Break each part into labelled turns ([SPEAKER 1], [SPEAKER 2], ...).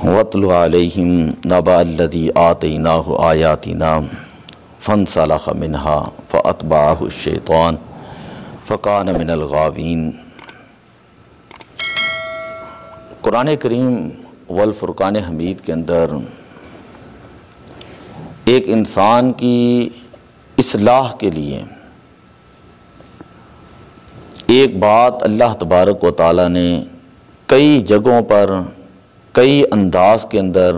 [SPEAKER 1] وَاتْلُ عَلَيْهِمْ نَبَأَ الَّذِي آتَيْنَاهُ آيَاتِنَا فَانسَلَخَ مِنْهَا فَأَتْبَعَهُ الشَّيْطَانُ فَكَانَ مِنَ الْغَاوِينَ۔ قرآن کریم والفرقان حمید کے اندر ایک انسان کی اصلاح کے لیے ایک بات اللہ تبارک و تعالیٰ نے کئی جگہوں پر کئی انداز کے اندر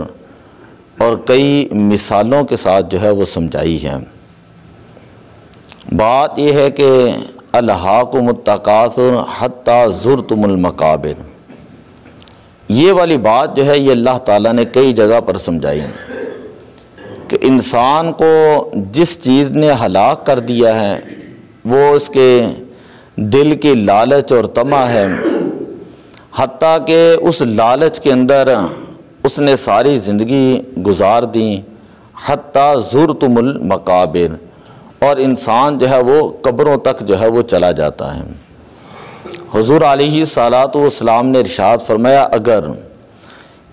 [SPEAKER 1] اور کئی مثالوں کے ساتھ جو ہے وہ سمجھائی ہے۔ بات یہ ہے کہ الہاکم التکاثر حتی زرتم المقابر، یہ والی بات جو ہے یہ اللہ تعالیٰ نے کئی جگہ پر سمجھائی کہ انسان کو جس چیز نے ہلاک کر دیا ہے وہ اس کے دل کی لالچ اور طمع ہے، حتیٰ کہ اس لالچ کے اندر اس نے ساری زندگی گزار دی، حتیٰ زرتم المقابر، اور انسان جو ہے وہ قبروں تک جو ہے وہ چلا جاتا ہے۔ حضور علیہ الصلوۃ والسلام نے ارشاد فرمایا اگر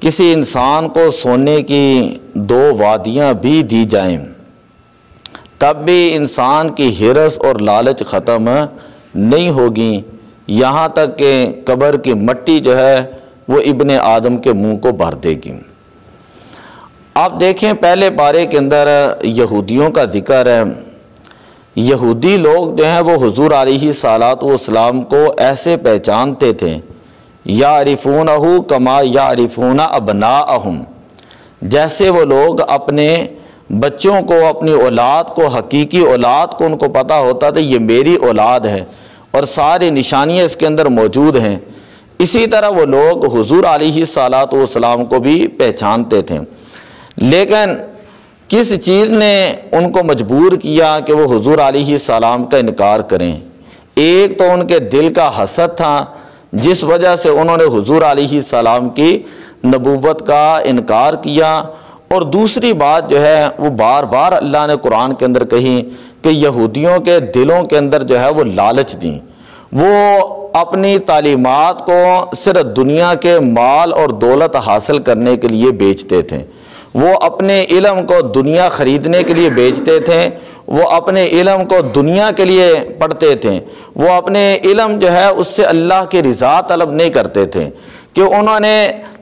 [SPEAKER 1] کسی انسان کو سونے کی 2 وادیاں بھی دی جائیں تب بھی انسان کی ہرس اور لالچ ختم نہیں ہوگی، یہاں تک کہ قبر کی مٹی جو ہے وہ ابن آدم کے منہ کو بھر دے گی۔ آپ دیکھیں پہلے پارے کے اندر یہودیوں کا ذکر ہے۔ یہودی لوگ جو ہیں وہ حضور علیہ الصلوۃ والسلام کو ایسے پہچانتے تھے، یعرفونہ کما یعرفون ابناءہم، جیسے وہ لوگ اپنے بچوں کو، اپنی اولاد کو، حقیقی اولاد کو ان کو پتہ ہوتا تھا یہ میری اولاد ہے اور ساری نشانیاں اس کے اندر موجود ہیں، اسی طرح وہ لوگ حضور علیہ الصلوۃ والسلام کو بھی پہچانتے تھے۔ لیکن کس چیز نے ان کو مجبور کیا کہ وہ حضور علیہ السلام کا انکار کریں؟ ایک تو ان کے دل کا حسد تھا جس وجہ سے انہوں نے حضور علیہ السلام کی نبوت کا انکار کیا، اور دوسری بات جو ہے وہ بار بار اللہ نے قرآن کے اندر کہی کہ یہودیوں کے دلوں کے اندر جو ہے وہ لالچ دیں، وہ اپنی تعلیمات کو صرف دنیا کے مال اور دولت حاصل کرنے کے لیے بیچتے تھے، وہ اپنے علم کو دنیا خریدنے کے لیے بیچتے تھے، وہ اپنے علم کو دنیا کے لیے پڑھتے تھے، وہ اپنے علم جو ہے اس سے اللہ کی رضا طلب نہیں کرتے تھے، کہ انہوں نے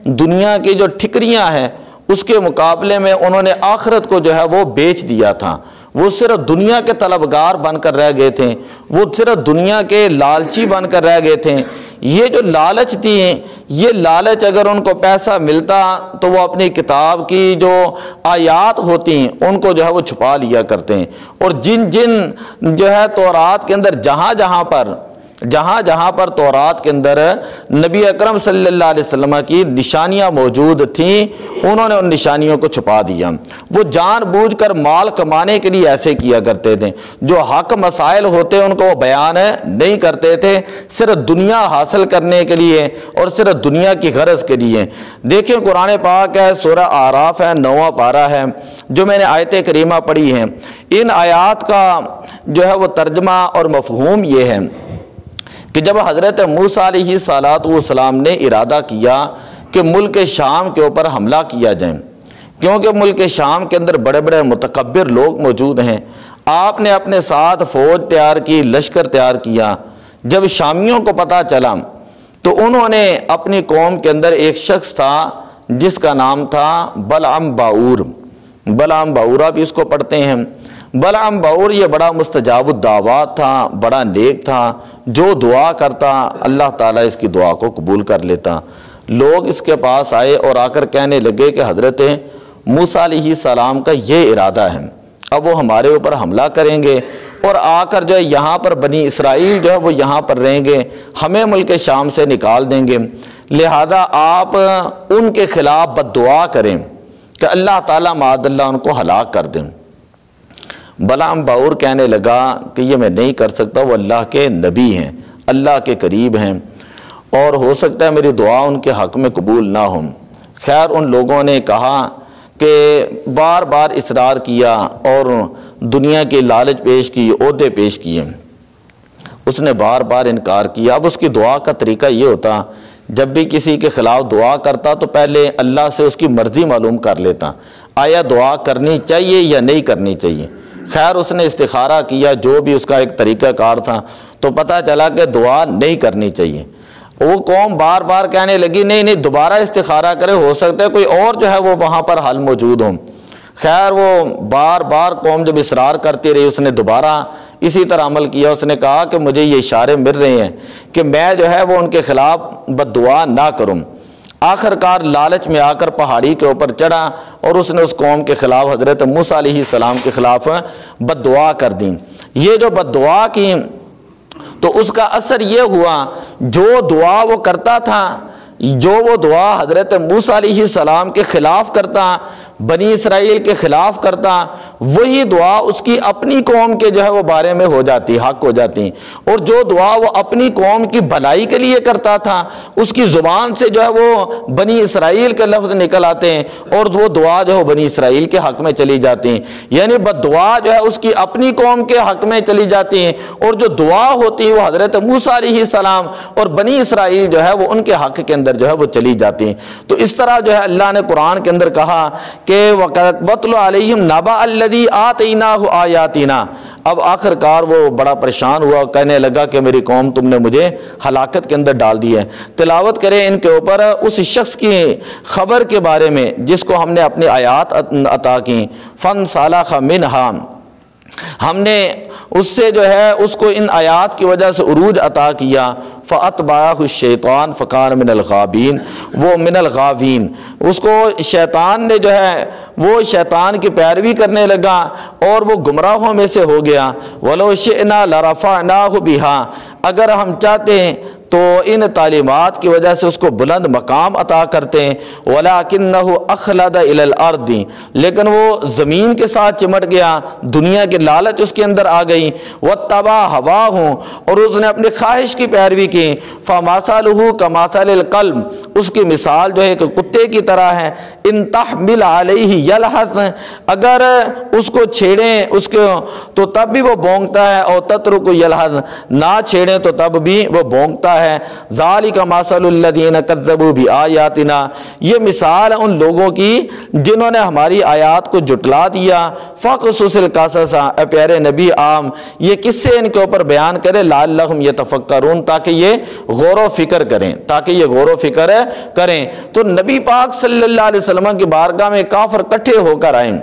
[SPEAKER 1] دنیا کی جو ٹھکریاں ہیں اس کے مقابلے میں انہوں نے آخرت کو جو ہے وہ بیچ دیا تھا۔ وہ صرف دنیا کے طلبگار بن کر رہ گئے تھے، وہ صرف دنیا کے لالچی بن کر رہ گئے تھے۔ یہ جو لالچ تھی، یہ لالچ اگر ان کو پیسہ ملتا تو وہ اپنی کتاب کی جو آیات ہوتی ہیں ان کو جو ہے وہ چھپا لیا کرتے ہیں، اور جن جو ہے تورات کے اندر جہاں جہاں پر تورات کے اندر نبی اکرم صلی اللہ علیہ وسلم کی نشانیاں موجود تھیں انہوں نے ان نشانیوں کو چھپا دیا۔ وہ جان بوجھ کر مال کمانے کے لیے ایسے کیا کرتے تھے، جو حق مسائل ہوتے ان کو وہ بیان نہیں کرتے تھے، صرف دنیا حاصل کرنے کے لیے اور صرف دنیا کی غرض کے لیے۔ دیکھیں قرآن پاک ہے، سورہ اعراف ہے، 9واں پارہ ہے، جو میں نے آیت کریمہ پڑھی ہیں، ان آیات کا جو ہے وہ ترجمہ اور مفہوم یہ ہے کہ جب حضرت موسیٰ علیہ السلام نے ارادہ کیا کہ ملک شام کے اوپر حملہ کیا جائے، کیونکہ ملک شام کے اندر بڑے بڑے متکبر لوگ موجود ہیں، آپ نے اپنے ساتھ فوج تیار کی، لشکر تیار کیا۔ جب شامیوں کو پتہ چلا تو انہوں نے اپنی قوم کے اندر ایک شخص تھا جس کا نام تھا بلعم باعور، بلعم باعورہ بھی اس کو پڑھتے ہیں۔ بلعم باعور یہ بڑا مستجاب الدعوات تھا، بڑا نیک تھا، جو دعا کرتا اللہ تعالیٰ اس کی دعا کو قبول کر لیتا۔ لوگ اس کے پاس آئے اور آ کر کہنے لگے کہ حضرت موسیٰ علیہ السلام کا یہ ارادہ ہے، اب وہ ہمارے اوپر حملہ کریں گے اور آ کر جو ہے یہاں پر بنی اسرائیل جو ہے وہ یہاں پر رہیں گے، ہمیں ملک شام سے نکال دیں گے، لہذا آپ ان کے خلاف بد دعا کریں کہ اللہ تعالیٰ معاذ اللہ ان کو ہلاک کر دیں۔ بلعم باعور کہنے لگا کہ یہ میں نہیں کر سکتا، وہ اللہ کے نبی ہیں، اللہ کے قریب ہیں، اور ہو سکتا ہے میری دعا ان کے حق میں قبول نہ ہوں۔ خیر ان لوگوں نے کہا کہ بار بار اصرار کیا اور دنیا کی لالچ پیش کی، عہدے پیش کیے، اس نے بار بار انکار کیا۔ اب اس کی دعا کا طریقہ یہ ہوتا جب بھی کسی کے خلاف دعا کرتا تو پہلے اللہ سے اس کی مرضی معلوم کر لیتا، آیا دعا کرنی چاہیے یا نہیں کرنی چاہیے۔ خیر اس نے استخارہ کیا، جو بھی اس کا ایک طریقہ کار تھا، تو پتہ چلا کہ دعا نہیں کرنی چاہیے۔ وہ قوم بار بار کہنے لگی نہیں دوبارہ استخارہ کرے، ہو سکتا ہے کوئی اور جو ہے وہ وہاں پر حل موجود ہوں۔ خیر وہ بار بار قوم جب اصرار کرتی رہی، اس نے دوبارہ اسی طرح عمل کیا۔ اس نے کہا کہ مجھے یہ اشارے مل رہے ہیں کہ میں جو ہے وہ ان کے خلاف بد دعا نہ کروں۔ آخر کار لالچ میں آ کر پہاڑی کے اوپر چڑھا اور اس نے اس قوم کے خلاف حضرت موسیٰ علیہ السلام کے خلاف بد دعا کر دی۔ یہ جو بد دعا کی تو اس کا اثر یہ ہوا، جو دعا وہ کرتا تھا، جو وہ دعا حضرت موسیٰ علیہ السلام کے خلاف کرتا، بنی اسرائیل کے خلاف کرتا، وہی دعا اس کی اپنی قوم کے جو ہے وہ بارے میں ہو جاتی، حق ہو جاتی۔ اور جو دعا وہ اپنی قوم کی بھلائی کے لیے کرتا تھا، اس کی زبان سے جو ہے وہ بنی اسرائیل کے لفظ نکل آتے ہیں اور وہ دعا جو ہے بنی اسرائیل کے حق میں چلی جاتی ہیں، یعنی بد دعا جو ہے اس کی اپنی قوم کے حق میں چلی جاتی ہیں، اور جو دعا ہوتی ہے وہ حضرت موسیٰ علیہ السلام اور بنی اسرائیل جو ہے وہ ان کے حق کے اندر جو ہے وہ چلی جاتی ہیں۔ تو اس طرح جو ہے اللہ نے قرآن کے اندر کہا کہ وَاتْلُ عَلَيْهِمْ نَبَأَ الَّذِي آتَيْنَاهُ آيَاتِنَا۔ اب آخر کار وہ بڑا پریشان ہوا، کہنے لگا کہ میری قوم تم نے مجھے ہلاکت کے اندر ڈال دی ہے۔ تلاوت کریں ان کے اوپر اس شخص کی خبر کے بارے میں جس کو ہم نے اپنی آیات عطا کی، فَانْسَلَخَ مِنْهَا، ہم نے اس سے جو ہے اس کو ان آیات کی وجہ سے عروج عطا کیا، فَأَتْبَعَهُ الشَّيْطَانُ فَكَانَ مِنَ الْغَاوِينَ، وہ من الغاوین، اس کو شیطان نے جو ہے وہ شیطان کی پیروی کرنے لگا اور وہ گمراہوں میں سے ہو گیا۔ وَلَوْ شِئْنَا لَرَفَعْنَاهُ بِهَا، اگر ہم چاہتے ہیں تو ان تعلیمات کی وجہ سے اس کو بلند مقام عطا کرتے ہیں، وَلَكِنَّهُ أَخْلَدَ إِلَى الْأَرْضِ، لیکن وہ زمین کے ساتھ چمٹ گیا، دنیا کی لالچ اس کے اندر آ گئی، وَاتَّبَعَ هَوَاهُ، اور اس نے اپنی خواہش کی پیروی کی، فَمَثَلُهُ كَمَثَلِ الْكَلْبِ، اس کی مثال جو ہے کہ کتے کی طرح ہے، إِن تَحْمِلْ عَلَيْهِ يَلْهَث، اگر اس کو چھیڑیں اس کو تو تب بھی وہ بونگتا ہے، اور تَتْرُكُ يَلْهَث، نہ چھیڑیں تو تب بھی وہ بونگتا ہے۔ ذَلِكَ مَثَلُ الَّذِينَ كَذَّبُوا بِآيَاتِنَا، یہ مثال ہے ان لوگوں کی جنہوں نے ہماری آیات کو جھٹلا دیا۔ فَقْصُصِ الْقَصَصَ، اے پیارے نبی عام یہ قصے ان کے اوپر بیان کرے، لَعَلَّهُمْ يَتَفَكَّرُونَ، تاکہ یہ غور و فکر کریں، کریں۔ تو نبی پاک صلی اللہ علیہ وسلم کی بارگاہ میں کافر کٹھے ہو کر آئیں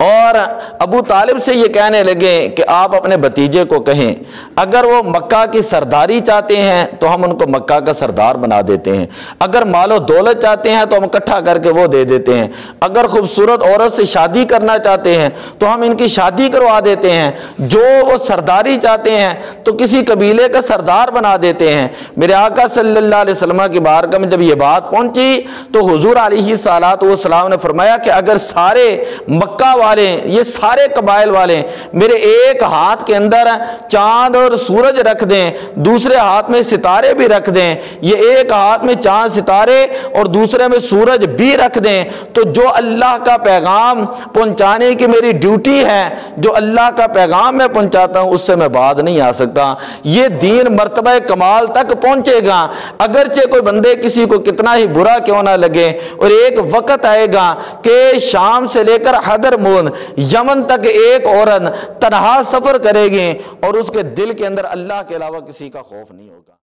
[SPEAKER 1] اور ابو طالب سے یہ کہنے لگے کہ آپ اپنے بھتیجے کو کہیں اگر وہ مکہ کی سرداری چاہتے ہیں تو ہم ان کو مکہ کا سردار بنا دیتے ہیں، اگر مال و دولت چاہتے ہیں تو ہم اکٹھا کر کے وہ دے دیتے ہیں، اگر خوبصورت عورت سے شادی کرنا چاہتے ہیں تو ہم ان کی شادی کروا دیتے ہیں، جو وہ سرداری چاہتے ہیں تو کسی قبیلے کا سردار بنا دیتے ہیں۔ میرے آقا صلی اللہ علیہ وسلم کی بارگاہ میں جب یہ بات پہنچی تو حضور علیہ السلام نے فرمایا کہ اگر سارے مکہ والے، یہ سارے قبائل والے میرے ایک ہاتھ کے اندر چاند اور سورج رکھ دیں، دوسرے ہاتھ میں ستارے بھی رکھ دیں، یہ ایک ہاتھ میں چاند ستارے اور دوسرے میں سورج بھی رکھ دیں، تو جو اللہ کا پیغام پہنچانے کی میری ڈیوٹی ہے، جو اللہ کا پیغام میں پہنچاتا ہوں اس سے میں بعد نہیں آ سکتا، یہ دین مرتبہ کمال تک پہنچے گا، اگرچہ کوئی بندے کسی کو کتنا ہی برا کیوں نہ لگے۔ اور ایک وقت آئے گا کہ شام سے لے کر حضرموت یمن تک ایک عورت تنہا سفر کرے گی اور اس کے دل کے اندر اللہ کے علاوہ کسی کا خوف نہیں ہوگا۔